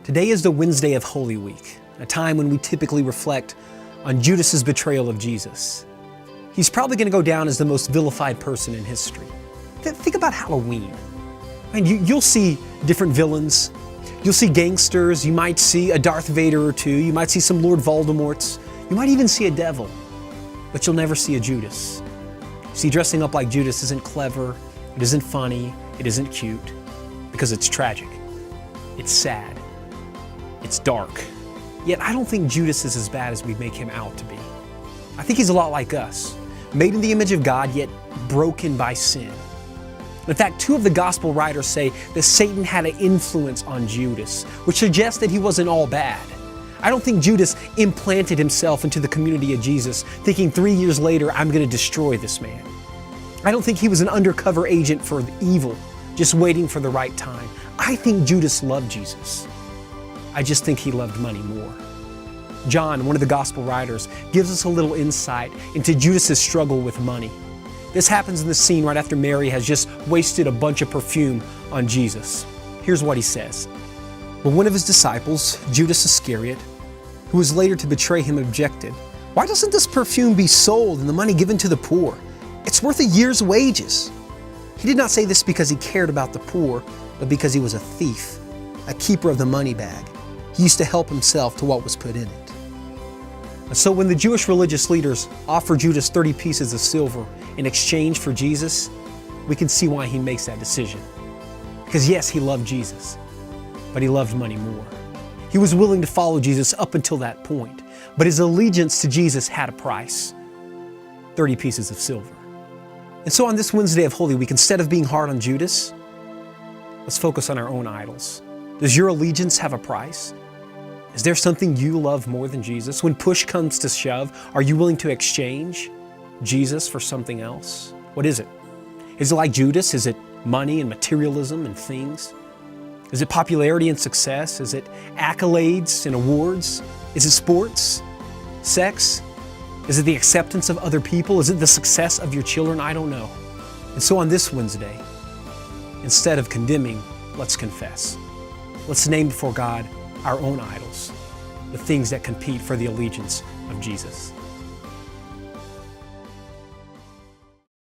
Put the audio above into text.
Today is the Wednesday of Holy Week, a time when we typically reflect on Judas's betrayal of Jesus. He's probably going to go down as the most vilified person in history. Think about Halloween. I mean, you'll see different villains. You'll see gangsters. You might see a Darth Vader or two. You might see some Lord Voldemorts. You might even see a devil. But you'll never see a Judas. See, dressing up like Judas isn't clever. It isn't funny. It isn't cute. Because it's tragic. It's sad. It's dark. Yet I don't think Judas is as bad as we make him out to be. I think he's a lot like us, made in the image of God, yet broken by sin. In fact, two of the gospel writers say that Satan had an influence on Judas, which suggests that he wasn't all bad. I don't think Judas implanted himself into the community of Jesus, thinking 3 years later, I'm going to destroy this man. I don't think he was an undercover agent for evil, just waiting for the right time. I think Judas loved Jesus. I just think he loved money more. John, one of the gospel writers, gives us a little insight into Judas's struggle with money. This happens in the scene right after Mary has just wasted a bunch of perfume on Jesus. Here's what he says. But one of his disciples, Judas Iscariot, who was later to betray him, objected, "Why doesn't this perfume be sold and the money given to the poor? It's worth a year's wages." He did not say this because he cared about the poor, but because he was a thief, a keeper of the money bag. He used to help himself to what was put in it. And so when the Jewish religious leaders offer Judas 30 pieces of silver in exchange for Jesus, we can see why he makes that decision. Because yes, he loved Jesus, but he loved money more. He was willing to follow Jesus up until that point, but his allegiance to Jesus had a price, 30 pieces of silver. And so on this Wednesday of Holy Week, instead of being hard on Judas, let's focus on our own idols. Does your allegiance have a price? Is there something you love more than Jesus? When push comes to shove, are you willing to exchange Jesus for something else? What is it? Is it like Judas? Is it money and materialism and things? Is it popularity and success? Is it accolades and awards? Is it sports? Sex? Is it the acceptance of other people? Is it the success of your children? I don't know. And so on this Wednesday, instead of condemning, let's confess. Let's name before God our own idols, the things that compete for the allegiance of Jesus.